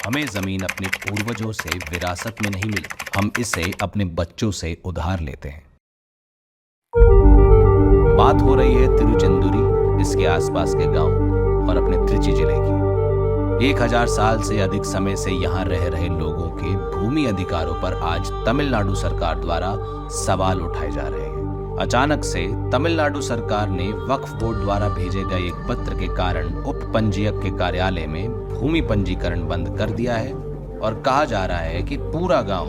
हमें जमीन अपने पूर्वजों से विरासत में नहीं मिलती, हम इसे अपने बच्चों से उधार लेते हैं। बात हो रही है तिरुचेंदुरी, इसके आसपास के गांव और अपने त्रिची जिले की। 1000 साल से अधिक समय से यहाँ रह रहे लोगों के भूमि अधिकारों पर आज तमिलनाडु सरकार द्वारा सवाल उठाए जा रहे हैं। अचानक से तमिलनाडु सरकार ने वक्फ बोर्ड द्वारा भेजे गए एक पत्र के कारण उप पंजीयक के कार्यालय में भूमि पंजीकरण बंद कर दिया है और कहा जा रहा है कि पूरा गांव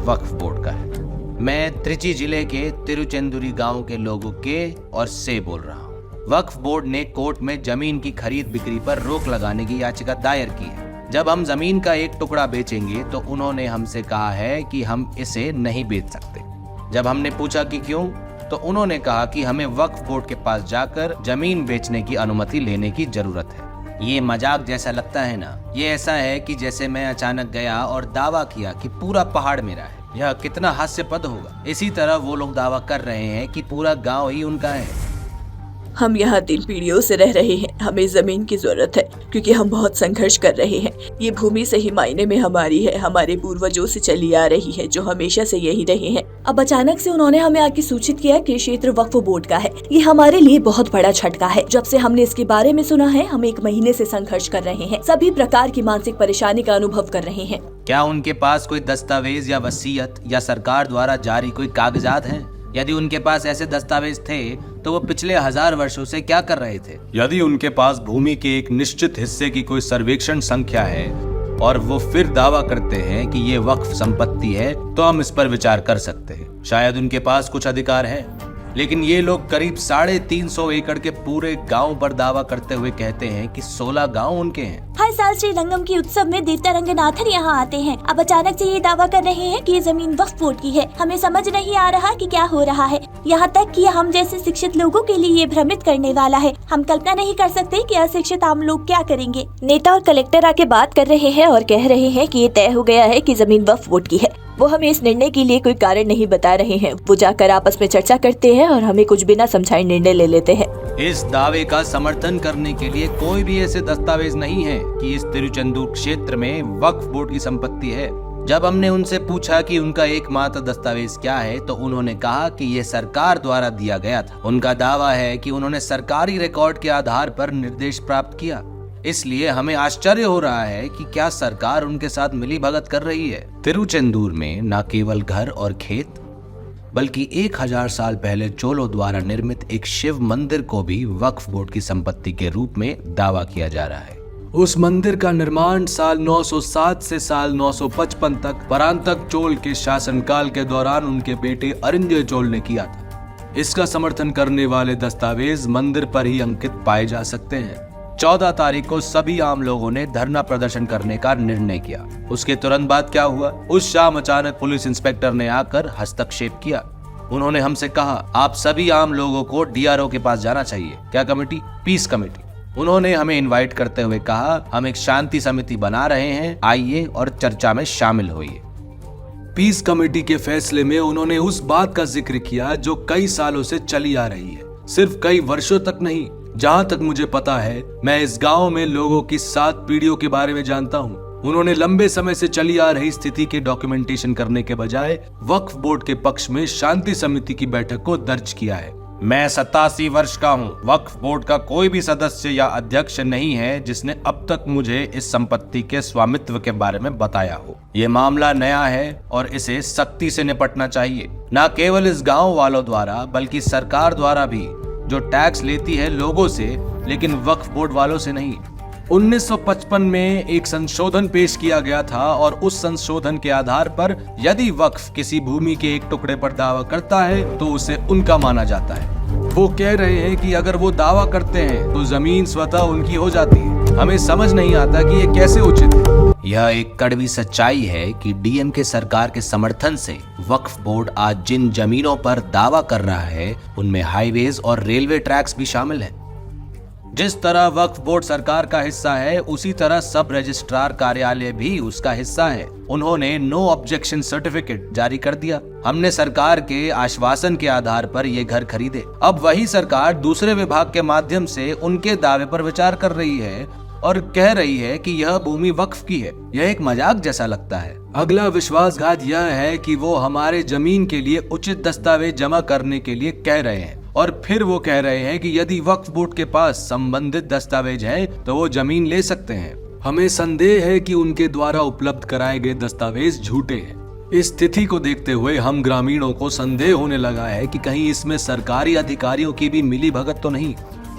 वक्फ बोर्ड का है। मैं त्रिची जिले के तिरुचेंदुरी गांव के लोगों के और से बोल रहा हूं। वक्फ बोर्ड ने कोर्ट में जमीन की खरीद बिक्री पर रोक लगाने की याचिका दायर की है। जब हम जमीन का एक टुकड़ा बेचेंगे तो उन्होंने हमसे कहा है कि हम इसे नहीं बेच सकते। जब हमने पूछा कि क्यों, तो उन्होंने कहा कि हमें वक्फ बोर्ड के पास जाकर जमीन बेचने की अनुमति लेने की जरूरत है। ये मजाक जैसा लगता है ना। ये ऐसा है कि जैसे मैं अचानक गया और दावा किया कि पूरा पहाड़ मेरा है। यह कितना हास्यास्पद होगा। इसी तरह वो लोग दावा कर रहे हैं कि पूरा गांव ही उनका है। हम यहाँ 3 पीढ़ियों से रह रहे हैं। हमें जमीन की जरूरत है क्योंकि हम बहुत संघर्ष कर रहे हैं। ये भूमि सही मायने में हमारी है, हमारे पूर्वजों से चली आ रही है, जो हमेशा से यही रहे हैं। अब अचानक से उन्होंने हमें आके सूचित किया कि क्षेत्र वक्फ बोर्ड का है। ये हमारे लिए बहुत बड़ा झटका है। जब से हमने इसके बारे में सुना है, हम 1 महीने से संघर्ष कर रहे हैं, सभी प्रकार की मानसिक परेशानी का अनुभव कर रहे हैं। क्या उनके पास कोई दस्तावेज या वसीयत या सरकार द्वारा जारी कोई कागजात हैं? यदि उनके पास ऐसे दस्तावेज थे तो वो पिछले 1000 वर्षों से क्या कर रहे थे? यदि उनके पास भूमि के एक निश्चित हिस्से की कोई सर्वेक्षण संख्या है और वो फिर दावा करते हैं कि ये वक्फ संपत्ति है, तो हम इस पर विचार कर सकते हैं। शायद उनके पास कुछ अधिकार है, लेकिन ये लोग करीब 350 एकड़ के पूरे गांव पर दावा करते हुए कहते हैं कि 16 गांव उनके हैं। हर साल श्रीरंगम के उत्सव में देवता रंगनाथन यहाँ आते हैं। अब अचानक से ये दावा कर रहे हैं कि ये जमीन वक्फ बोर्ड की है। हमें समझ नहीं आ रहा कि क्या हो रहा है। यहाँ तक कि हम जैसे शिक्षित लोगों के लिए ये भ्रमित करने वाला है। हम कल्पना नहीं कर सकते कि अशिक्षित आम लोग क्या करेंगे। नेता और कलेक्टर आके बात कर रहे हैं और कह रहे हैं कि ये तय हो गया है कि जमीन वक्फ बोर्ड की है। वो हमें इस निर्णय के लिए कोई कारण नहीं बता रहे हैं। वो जाकर आपस में चर्चा करते हैं और हमें कुछ बिना समझाए निर्णय ले लेते हैं। इस दावे का समर्थन करने के लिए कोई भी ऐसे दस्तावेज नहीं है कि इस तिरुचेंदूर क्षेत्र में वक्फ बोर्ड की संपत्ति है। जब हमने उनसे पूछा कि उनका एकमात्र दस्तावेज क्या है, तो उन्होंने कहा कि ये सरकार द्वारा दिया गया था। उनका दावा है कि उन्होंने सरकारी रिकॉर्ड के आधार पर निर्देश प्राप्त किया। इसलिए हमें आश्चर्य हो रहा है कि क्या सरकार उनके साथ मिलीभगत कर रही है। तिरुचेंदूर में न केवल घर और खेत, बल्कि 1000 साल पहले चोलों द्वारा निर्मित एक शिव मंदिर को भी वक्फ बोर्ड की संपत्ति के रूप में दावा किया जा रहा है। उस मंदिर का निर्माण साल 907 से साल 955 तक परांतक चोल के शासनकाल के दौरान उनके बेटे अरिंजय चोल ने किया था। इसका समर्थन करने वाले दस्तावेज मंदिर पर ही अंकित पाए जा सकते हैं। 14 तारीख को सभी आम लोगों ने धरना प्रदर्शन करने का निर्णय किया। उसके तुरंत बाद क्या हुआ? उस शाम अचानक पुलिस इंस्पेक्टर ने आकर हस्तक्षेप किया। उन्होंने हमसे कहा, आप सभी आम लोगों को डीआरओ के पास जाना चाहिए। क्या कमेटी? Peace committee. उन्होंने हमें इनवाइट करते हुए कहा, हम एक शांति समिति बना रहे हैं, आइए और चर्चा में शामिल होइए। पीस कमेटी के फैसले में उन्होंने उस बात का जिक्र किया जो कई सालों से चली आ रही है, सिर्फ कई वर्षों तक नहीं। जहाँ तक मुझे पता है, मैं इस गांव में लोगों की 7 पीढ़ियों के बारे में जानता हूँ। उन्होंने लंबे समय से चली आ रही स्थिति के डॉक्यूमेंटेशन करने के बजाय वक्फ बोर्ड के पक्ष में शांति समिति की बैठक को दर्ज किया है। मैं 87 वर्ष का हूँ। वक्फ बोर्ड का कोई भी सदस्य या अध्यक्ष नहीं है जिसने अब तक मुझे इस संपत्ति के स्वामित्व के बारे में बताया हो। ये मामला नया है और इसे सख्ती से निपटना चाहिए, न केवल इस गाँव वालों द्वारा बल्कि सरकार द्वारा भी, जो टैक्स लेती है लोगों से लेकिन वक्फ बोर्ड वालों से नहीं। 1955 में एक संशोधन पेश किया गया था और उस संशोधन के आधार पर यदि वक्फ किसी भूमि के एक टुकड़े पर दावा करता है तो उसे उनका माना जाता है। वो कह रहे हैं कि अगर वो दावा करते हैं तो जमीन स्वतः उनकी हो जाती है। हमें समझ नहीं आता कि ये कैसे उचित है। यह एक कड़वी सच्चाई है कि डीएमके सरकार के समर्थन से वक्फ बोर्ड आज जिन जमीनों पर दावा कर रहा है उनमें हाईवेज और रेलवे ट्रैक्स भी शामिल हैं। जिस तरह वक्फ बोर्ड सरकार का हिस्सा है, उसी तरह सब रजिस्ट्रार कार्यालय भी उसका हिस्सा है। उन्होंने नो ऑब्जेक्शन सर्टिफिकेट जारी कर दिया। हमने सरकार के आश्वासन के आधार पर ये घर खरीदे। अब वही सरकार दूसरे विभाग के माध्यम से उनके दावे पर विचार कर रही है और कह रही है कि यह भूमि वक्फ की है। यह एक मजाक जैसा लगता है। अगला विश्वासघात यह है कि वो हमारे जमीन के लिए उचित दस्तावेज जमा करने के लिए कह रहे हैं और फिर वो कह रहे हैं कि यदि वक्फ बोर्ड के पास संबंधित दस्तावेज हैं तो वो जमीन ले सकते हैं। हमें संदेह है कि उनके द्वारा उपलब्ध कराए गए दस्तावेज झूठे हैं। इस स्थिति को देखते हुए हम ग्रामीणों को संदेह होने लगा है कि कहीं इसमें सरकारी अधिकारियों की भी मिलीभगत तो नहीं।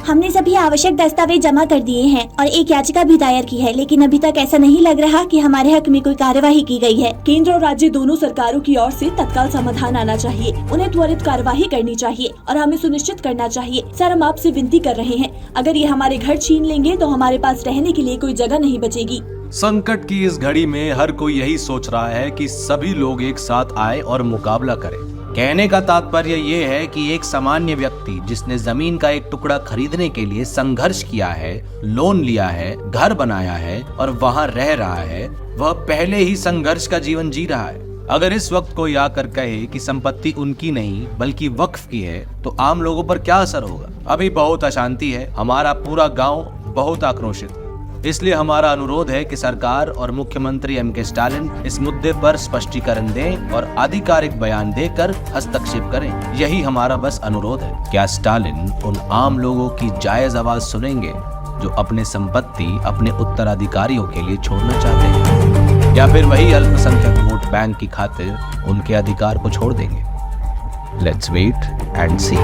हमने सभी आवश्यक दस्तावेज जमा कर दिए हैं और एक याचिका भी दायर की है, लेकिन अभी तक ऐसा नहीं लग रहा कि हमारे हक में कोई कार्यवाही की गई है। केंद्र और राज्य दोनों सरकारों की ओर से तत्काल समाधान आना चाहिए। उन्हें त्वरित कार्यवाही करनी चाहिए और हमें सुनिश्चित करना चाहिए। सर, हम आपसे विनती कर रहे हैं, अगर ये हमारे घर छीन लेंगे तो हमारे पास रहने के लिए कोई जगह नहीं बचेगी। संकट की इस घड़ी में हर कोई यही सोच रहा है कि सभी लोग एक साथ आए और मुकाबला करें। कहने का तात्पर्य ये है कि एक सामान्य व्यक्ति जिसने जमीन का एक टुकड़ा खरीदने के लिए संघर्ष किया है, लोन लिया है, घर बनाया है और वहां रह रहा है, वह पहले ही संघर्ष का जीवन जी रहा है। अगर इस वक्त कोई आकर कहे कि संपत्ति उनकी नहीं बल्कि वक्फ की है तो आम लोगों पर क्या असर होगा? अभी बहुत अशांति है। हमारा पूरा गांव बहुत आक्रोशित। इसलिए हमारा अनुरोध है कि सरकार और मुख्यमंत्री M.K. स्टालिन इस मुद्दे पर स्पष्टीकरण दें और आधिकारिक बयान देकर हस्तक्षेप करें। यही हमारा बस अनुरोध है। क्या स्टालिन उन आम लोगों की जायज आवाज सुनेंगे जो अपने संपत्ति अपने उत्तराधिकारियों के लिए छोड़ना चाहते हैं, या फिर वही अल्पसंख्यक वोट बैंक की खातिर उनके अधिकार को छोड़ देंगे? Let's wait and C.